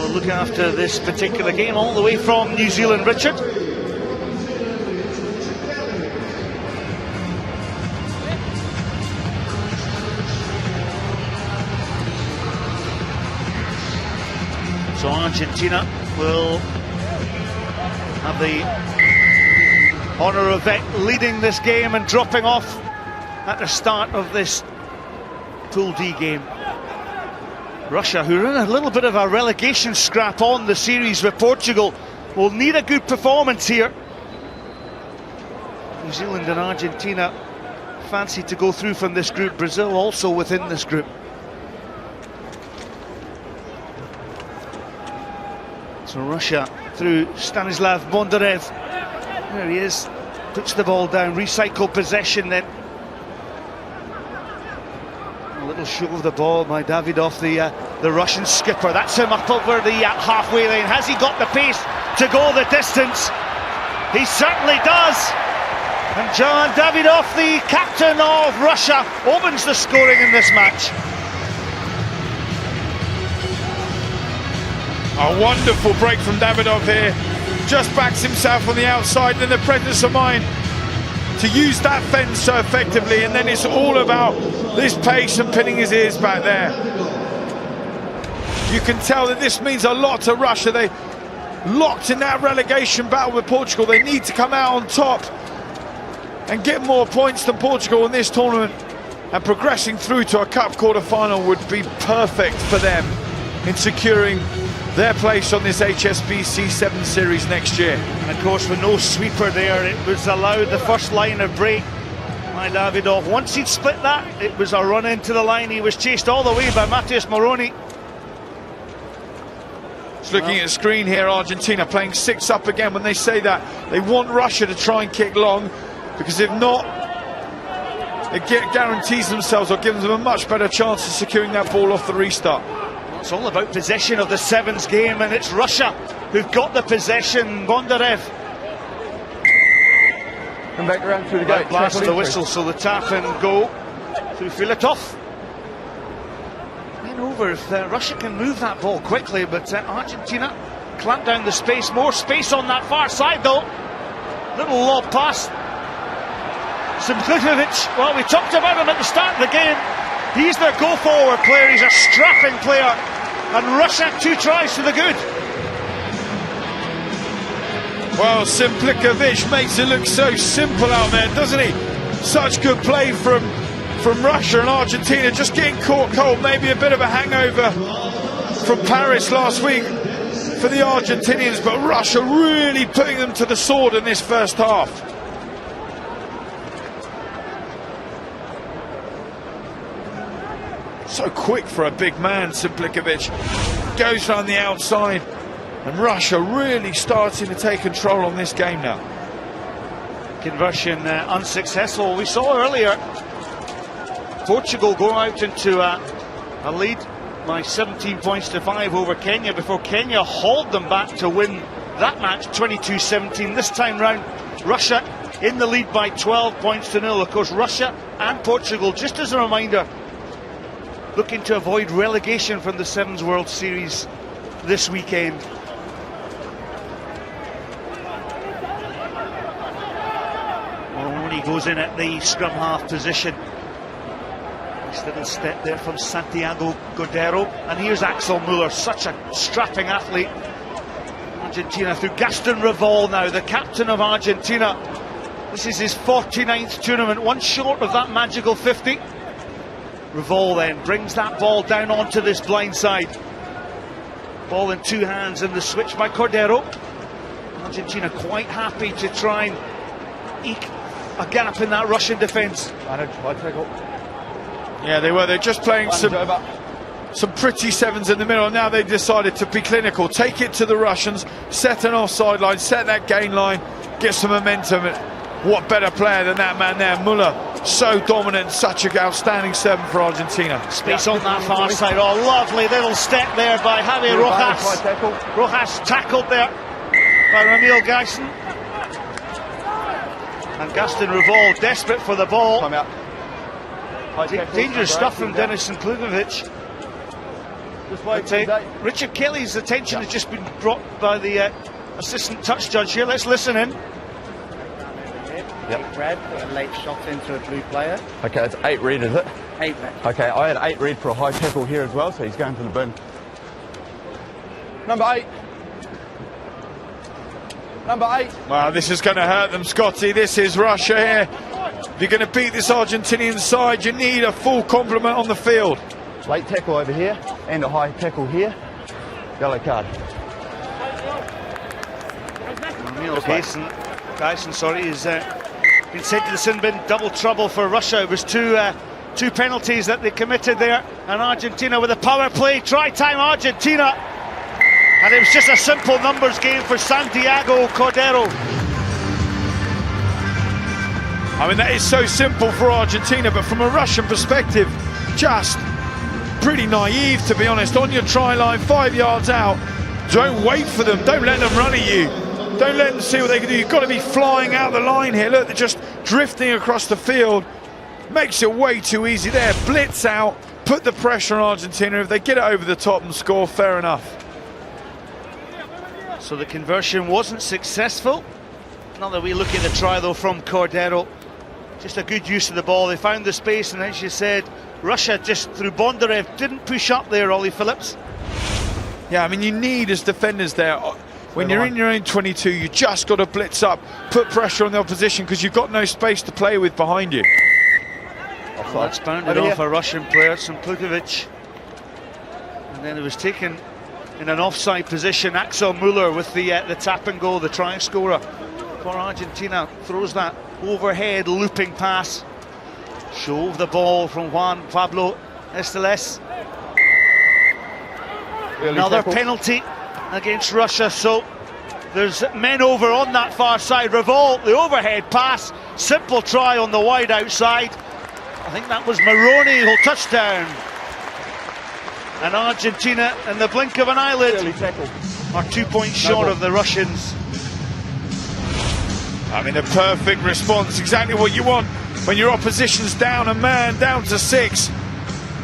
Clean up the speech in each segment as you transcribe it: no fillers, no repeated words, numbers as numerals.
will look after this particular game all the way from New Zealand. Richard. So Argentina will have the honour of leading this game and dropping off at the start of this Pool D game. Russia, who are in a little bit of a relegation scrap on the series with Portugal, will need a good performance here. New Zealand and Argentina fancy to go through from this group. Brazil also within this group. So Russia through Stanislav Bondarev. There he is, puts the ball down, recycle possession then. A little show of the ball by Davidov, the Russian skipper. That's him up over the halfway line. Has he got the pace to go the distance? He certainly does. And John Davidov, the captain of Russia, opens the scoring in this match. A wonderful break from Davidov here. Just backs himself on the outside, and the presence of mind to use that fence so effectively, and then it's all about this pace and pinning his ears back there. You can tell that this means a lot to Russia. They locked in that relegation battle with Portugal. They need to come out on top and get more points than Portugal in this tournament, and progressing through to a cup quarter-final would be perfect for them in securing their place on this HSBC 7 Series next year. And of course, with no sweeper there, it was allowed the first line of break by Davidov. Once he'd split that, it was a run into the line. He was chased all the way by Matheus Moroni. Just looking at the screen here, Argentina playing 6 up again. When they say that, they want Russia to try and kick long, because if not, it guarantees themselves or gives them a much better chance of securing that ball off the restart. It's all about possession of the Sevens game, and it's Russia who've got the possession. Bondarev. Come back around through the gate. Blast the whistle, so the tap and go through Filatov. Then over if Russia can move that ball quickly, but Argentina clamp down the space. More space on that far side though. Little lob pass. Simplikovic, well, we talked about him at the start of the game. He's their go-forward player, he's a strapping player, and Russia 2 tries to the good. Well, Simplikovic makes it look so simple out there, doesn't he? Such good play from Russia, and Argentina just getting caught cold. Maybe a bit of a hangover from Paris last week for the Argentinians, but Russia really putting them to the sword in this first half. So quick for a big man, Simplikovic. Goes around the outside, and Russia really starting to take control on this game now. Conversion unsuccessful. We saw earlier Portugal go out into a lead by 17 points to 5 over Kenya before Kenya hauled them back to win that match 22-17. This time round, Russia in the lead by 12 points to 0. Of course, Russia and Portugal, just as a reminder, looking to avoid relegation from the Sevens World Series this weekend. Moroni goes in at the scrum half position. Nice little step there from Santiago Godero. And here's Axel Muller, such a strapping athlete. Argentina through Gaston Revol now, the captain of Argentina. This is his 49th tournament, one short of that magical 50. Revol then brings that ball down onto this blind side. Ball in 2 hands, and the switch by Cordero. Argentina quite happy to try and eke a gap in that Russian defence. Yeah, they were. They're just playing some pretty sevens in the middle. Now they've decided to be clinical. Take it to the Russians, set an offside line, set that gain line, get some momentum. What better player than that man there, Muller. So dominant, such an outstanding 7 for Argentina. Space on that far side. Oh, lovely little step there by Javier Rojas. Rojas tackled there by Ramil Guyson. And Gaston Revol desperate for the ball. Dangerous stuff from Denis Simplikovic. Just wait But, for the date. Richard Kelly's attention has just been brought by the assistant touch judge here. Let's listen in. Yep. Red, put a late shot into a blue player. Okay, it's 8 red, is it? 8 red. Okay, I had 8 red for a high tackle here as well, so he's going to the bin. Number 8. Number 8. Wow, this is going to hurt them, Scotty. This is Russia here. If you're going to beat this Argentinian side, you need a full complement on the field. Late tackle over here and a high tackle here. Yellow card. Neil Dyson, sorry, has been sent to the sin bin. Double trouble for Russia. It was two penalties that they committed there, and Argentina with a power play. Try time Argentina, and it was just a simple numbers game for Santiago Cordero. I mean, that is so simple for Argentina, but from a Russian perspective, just pretty naive, to be honest. On your try line, 5 yards out, don't wait for them, don't let them run at you, don't let them see what they can do. You've got to be flying out the line here. Look, they're just drifting across the field. Makes it way too easy there. Blitz out, put the pressure on Argentina. If they get it over the top and score, fair enough. So the conversion wasn't successful. Another wee look at the try though from Cordero. Just a good use of the ball. They found the space, and as you said, Russia just through Bondarev didn't push up there, Ollie Phillips. Yeah, I mean, you need as defenders there, when you're in your own 22, you just got to blitz up, put pressure on the opposition, because you've got no space to play with behind you. Well, that's bounded off a Russian player, Sampukovic. And then it was taken in an offside position. Axel Muller with the tap and goal, the try scorer for Argentina. Throws that overhead looping pass. Shove the ball from Juan Pablo Esteles. Another penalty against Russia, so there's men over on that far side. Revolt, the overhead pass, simple try on the wide outside. I think that was Maroney who'll touchdown. And Argentina, in the blink of an eyelid, are 2 points short of the Russians. I mean, a perfect response, exactly what you want when your opposition's down a man, down to 6.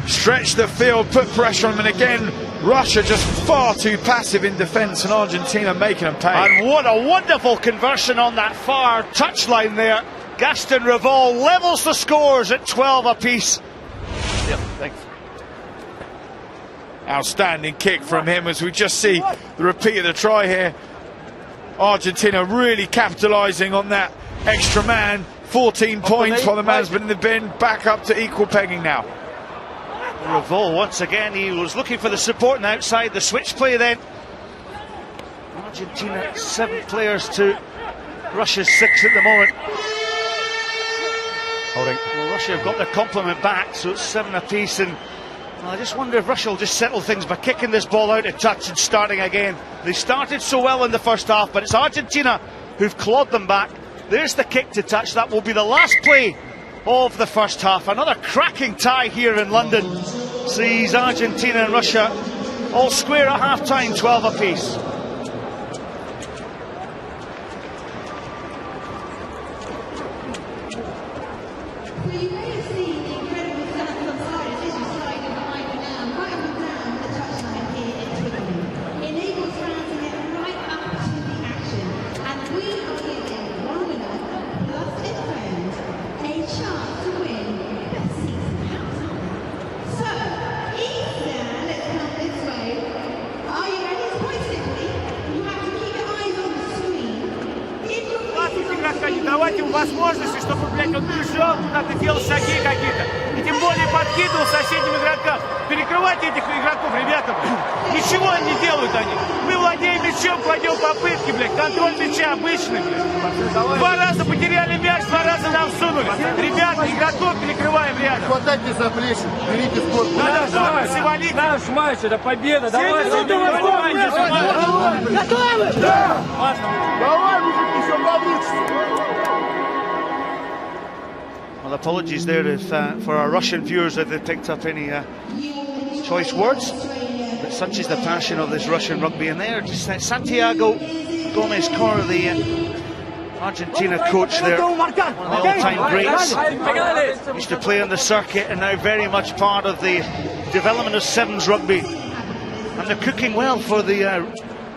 Stretch the field, put pressure on them, and again, Russia just far too passive in defence, and Argentina making them pay. And what a wonderful conversion on that far touchline there. Gaston Revol levels the scores at 12 apiece. Yep, thanks. Outstanding kick from him, as we just see the repeat of the try here. Argentina really capitalising on that extra man. 14 points while the man's been in the bin, back up to equal pegging now. Revol once again, he was looking for the support and outside the switch play then. Argentina 7 players to Russia's 6 at the moment. Holding. Well, Russia have got their complement back, so it's 7 apiece, and well, I just wonder if Russia will just settle things by kicking this ball out of touch and starting again. They started so well in the first half, but it's Argentina who've clawed them back. There's the kick to touch. That will be the last play of the first half. Another cracking tie here in London sees Argentina and Russia all square at half-time, 12 apiece. Давайте ему возможности, чтобы, блядь, он бежал, куда-то делал шаги какие-то. И тем более подкидывал соседним игрокам. Перекрывайте этих игроков, ребята, блядь. Ничего не делают они. Мы владеем мячом, кладем попытки, блядь. Контроль мяча обычный, блядь. 2 раза потеряли мяч, 2 раза нам сунули. Ребята, игроков перекрываем рядом. Хватайте за плечи, берите спорт. Надо валить. Наш матч, это победа. Давай, Готовы? Да! Давай, мужики, все получится. Well, apologies there if, for our Russian viewers if they picked up any choice words, but such is the passion of this Russian rugby. And there, just Santiago Gomez Cor, the Argentina coach there, one of the all-time greats. Used to play on the circuit and now very much part of the development of sevens rugby And they're cooking well for the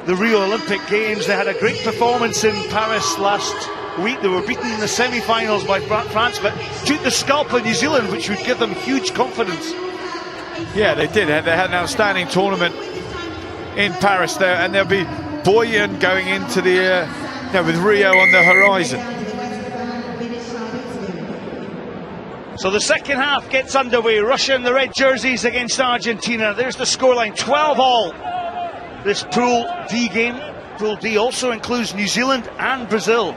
Rio Olympic Games. They had a great performance in Paris last week. They were beaten in the semi-finals by France, but took the scalp of New Zealand, which would give them huge confidence. Yeah, they did. They had an outstanding tournament in Paris there, and they'll be buoyant going into the with Rio on the horizon. So the second half gets underway. Russia in the red jerseys against Argentina. There's the scoreline, 12-all. This Pool D game. Pool D also includes New Zealand and Brazil.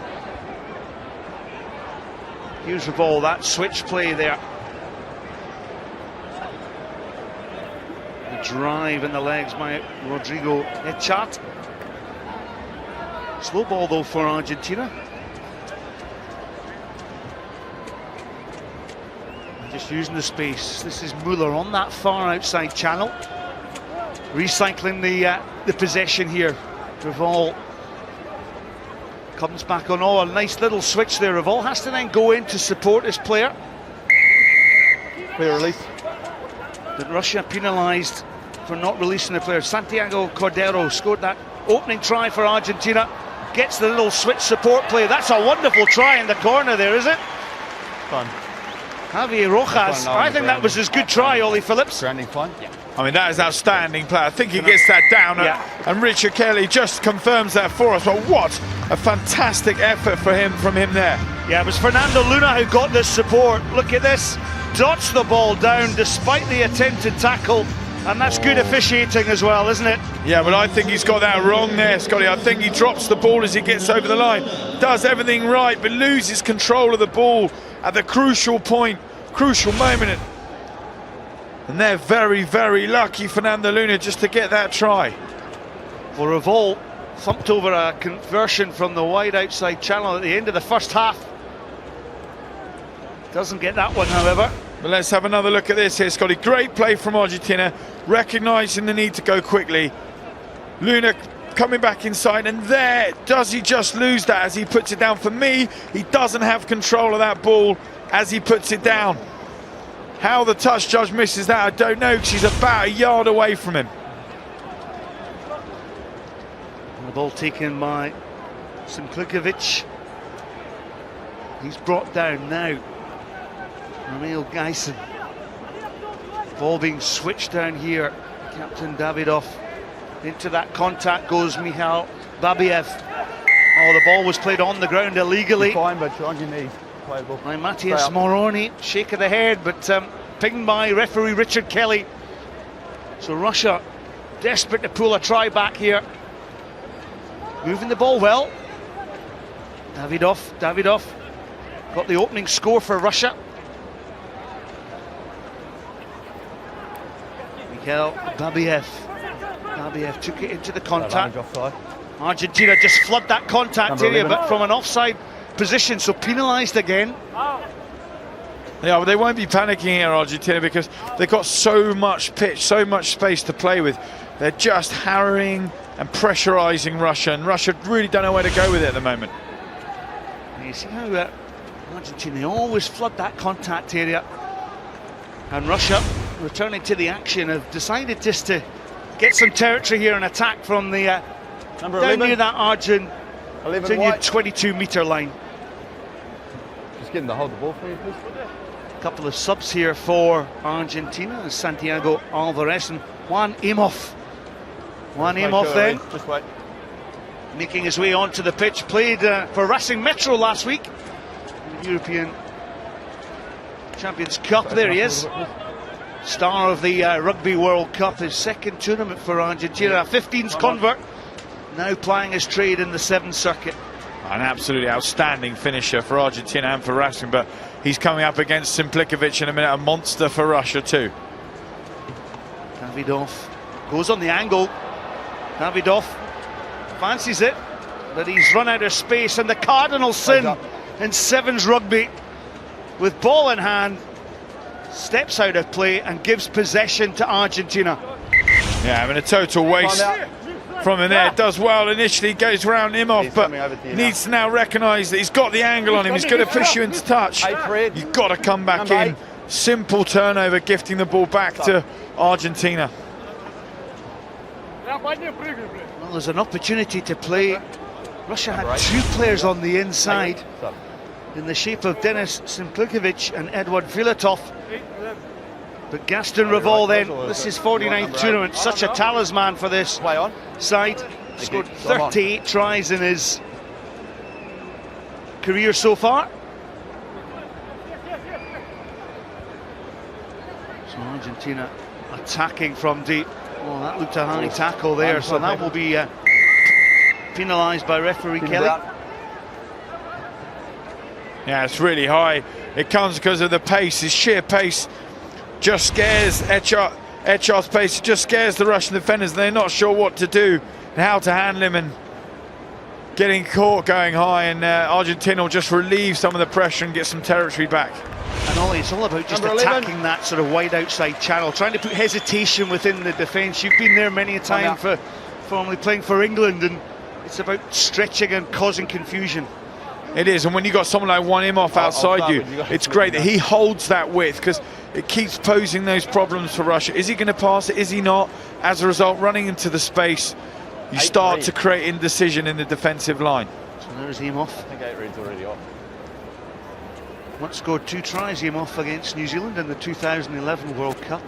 Here's the ball, that switch play there. The drive in the legs by Rodrigo Echat. Slow ball though for Argentina. Just using the space. This is Muller on that far outside channel, recycling the possession here. Revol comes back on. Oh, a nice little switch there. Revol has to then go in to support his player. Clear release. But Russia penalised for not releasing the player. Santiago Cordero scored that opening try for Argentina. Gets the little switch support play. That's a wonderful try in the corner there, is it? Fun. Javier Rojas, I think that was his good try, Ollie Phillips. Grounding fine. Yeah. I mean, that is outstanding play. I think he gets that down, and Richard Kelly just confirms that for us. But what a fantastic effort from him there. Yeah, it was Fernando Luna who got this support. Look at this, dots the ball down despite the attempted tackle, and that's good officiating as well, isn't it? Yeah, but I think he's got that wrong there, Scotty. I think he drops the ball as he gets over the line, does everything right, but loses control of the ball at the crucial point, crucial moment. And they're very, very lucky, Fernando Luna, just to get that try. Well, Revol thumped over a conversion from the wide outside channel at the end of the first half. Doesn't get that one, however. But let's have another look at this here, Scotty. Great play from Argentina, recognising the need to go quickly. Luna coming back inside, and there, does he just lose that as he puts it down? For me, he doesn't have control of that ball as he puts it down. How the touch judge misses that, I don't know, because he's about a yard away from him. And the ball taken by Simplikovic. He's brought down now. Emil Geisen. Ball being switched down here. Captain Davidov. Into that contact goes Michal Babiev. Oh, the ball was played on the ground illegally. You're fine, but you're on your knees. Playable. By Matthias Moroni. Shake of the head, but pinged by referee Richard Kelly. So Russia desperate to pull a try back here. Moving the ball well. Davidov got the opening score for Russia. Michal Babiev took it into the contact. Argentina just flood that contact area, but from an offside position, so penalised again. Yeah, but they won't be panicking here, Argentina, because they've got so much pitch, so much space to play with. They're just harrying and pressurising Russia, and Russia really don't know where to go with it at the moment. And you see how Argentina, they always flood that contact area. And Russia, returning to the action, have decided just to get some territory here and attack from the down near that Argentinian 22-metre line. Just get him to hold the ball for you, please. A couple of subs here for Argentina. Santiago Alvarez and Juan Imhoff. Juan Imhoff then. Just wait. Making his way onto the pitch. Played for Racing Metro last week. European Champions Cup. There he is. Star of the Rugby World Cup. His second tournament for Argentina. A 15s convert. Now plying his trade in the 7th circuit. An absolutely outstanding finisher for Argentina and for Racing, but he's coming up against Simplikovic in a minute. A monster for Russia too. Davidov goes on the angle. Davidov fancies it, but he's run out of space, and the cardinal sin in sevens rugby, with ball in hand, steps out of play and gives possession to Argentina. Yeah, I mean, a total waste from him there. Does well initially, goes round Imhoff, but needs to now recognise that he's got the angle on him. He's going to push you into touch. You've got to come back in. Simple turnover, gifting the ball back to Argentina. Well, there's an opportunity to play. Russia had two players on the inside in the shape of Denis Simplikovic and Edward Filatov. But Gaston Revol then, this is his 49th tournament, such a talisman for this side. Scored 38 tries in his career so far. So Argentina attacking from deep. Well, that looked a high tackle there, so that will be penalised by referee Kelly. Yeah, it's really high. It comes because of the pace. His sheer pace just scares Echart's pace. It just scares the Russian defenders. They're not sure what to do and how to handle him, and getting caught going high, and Argentina will just relieve some of the pressure and get some territory back. And Ollie, it's all about just attacking that sort of wide outside channel, trying to put hesitation within the defence. You've been there many a time for formerly playing for England, and it's about stretching and causing confusion. It is, and when you've got someone like Imhoff outside you, it's great that he holds that width, because it keeps posing those problems for Russia. Is he going to pass it? Is he not? As a result, running into the space, you start to create indecision in the defensive line. So there's Imhoff. I think 8 reads already off. Once scored 2 tries, Imhoff, against New Zealand in the 2011 World Cup.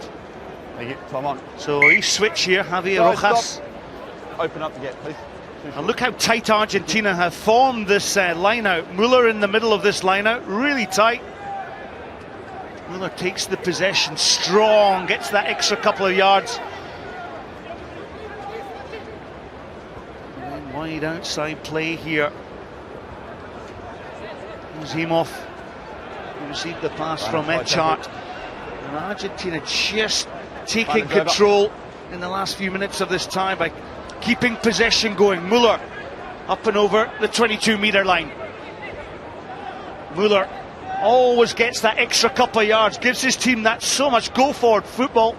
Thank you. Time on. So he switch here, Javier Rojas. Open up the gap, please. And look how tight Argentina have formed this line out. Muller in the middle of this line out, really tight. Muller takes the possession strong, gets that extra couple of yards. And then wide outside play here. Here's Imhoff. He received the pass from Echart. And Argentina just taking control in the last few minutes of this time by keeping possession going. Muller up and over the 22-metre line. Muller always gets that extra couple of yards, gives his team that so much go-forward football.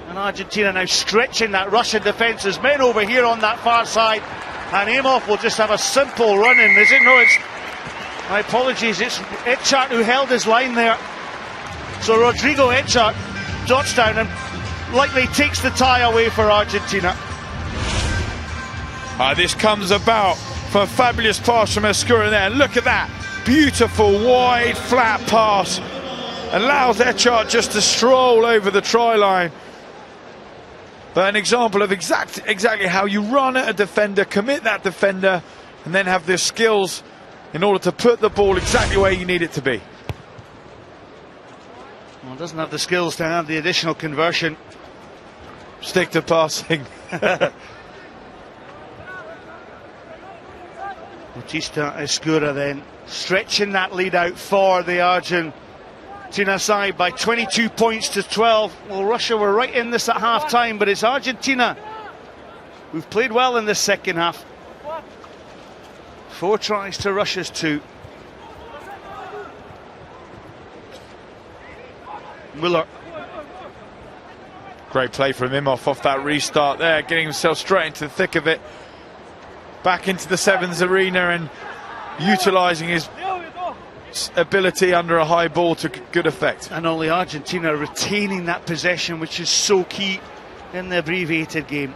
And Argentina now stretching that Russian defence. There's men over here on that far side, and Imhoff will just have a simple run in, is it? No, it's, my apologies, it's Echart who held his line there. So Rodrigo Echart dots down and likely takes the tie away for Argentina. This comes about from a fabulous pass from Escura there. Look at that. Beautiful, wide, flat pass. Allows Echart just to stroll over the try line. But an example of exactly how you run at a defender, commit that defender, and then have the skills in order to put the ball exactly where you need it to be. Well, doesn't have the skills to have the additional conversion. Stick to passing. Bautista Escura then stretching that lead out for the Argentina side by 22 points to 12. Well, Russia were right in this at half time, but it's Argentina who've played well in the second half. 4 tries to Russia's 2. Muller. Great play from Imhoff off that restart there, getting himself straight into the thick of it. Back into the sevens arena and utilising his ability under a high ball to good effect. And only Argentina retaining that possession, which is so key in the abbreviated game.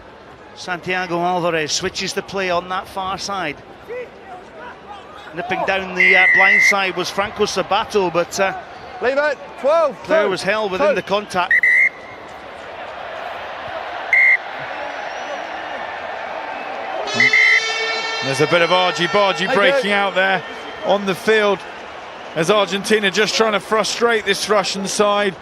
Santiago Alvarez switches the play on that far side. Nipping down the blind side was Franco Sabato, but leave it. 12. player was held within the contact. There's a bit of argy-bargy breaking out there on the field as Argentina just trying to frustrate this Russian side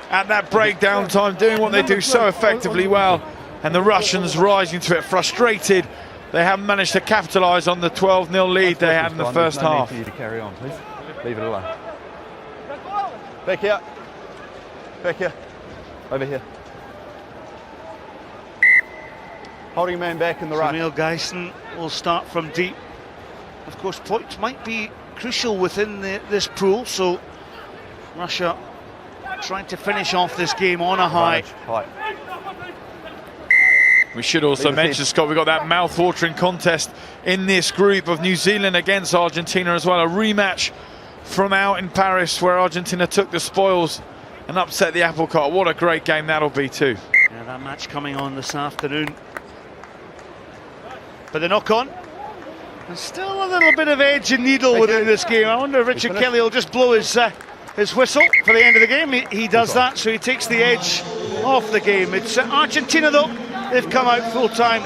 at that breakdown time, doing what they do so effectively well, and the Russians rising to it, frustrated. They haven't managed to capitalise on the 12-0 lead they had in the first half. Need for you to carry on, please. Leave it alone. Back here. Back here. Over here. Holding man back in the right. Emil Geisen will start from deep. Of course, points might be crucial within this pool, so Russia trying to finish off this game on a high. We should also mention, Scott, we've got that mouth-watering contest in this group of New Zealand against Argentina as well. A rematch from out in Paris where Argentina took the spoils and upset the apple cart. What a great game that'll be too. Yeah, match coming on this afternoon. But the knock-on, there's still a little bit of edge and needle within this game. I wonder if Richard Kelly will just blow his whistle for the end of the game. He does that, so he takes the edge off the game. It's Argentina, though. They've come out full-time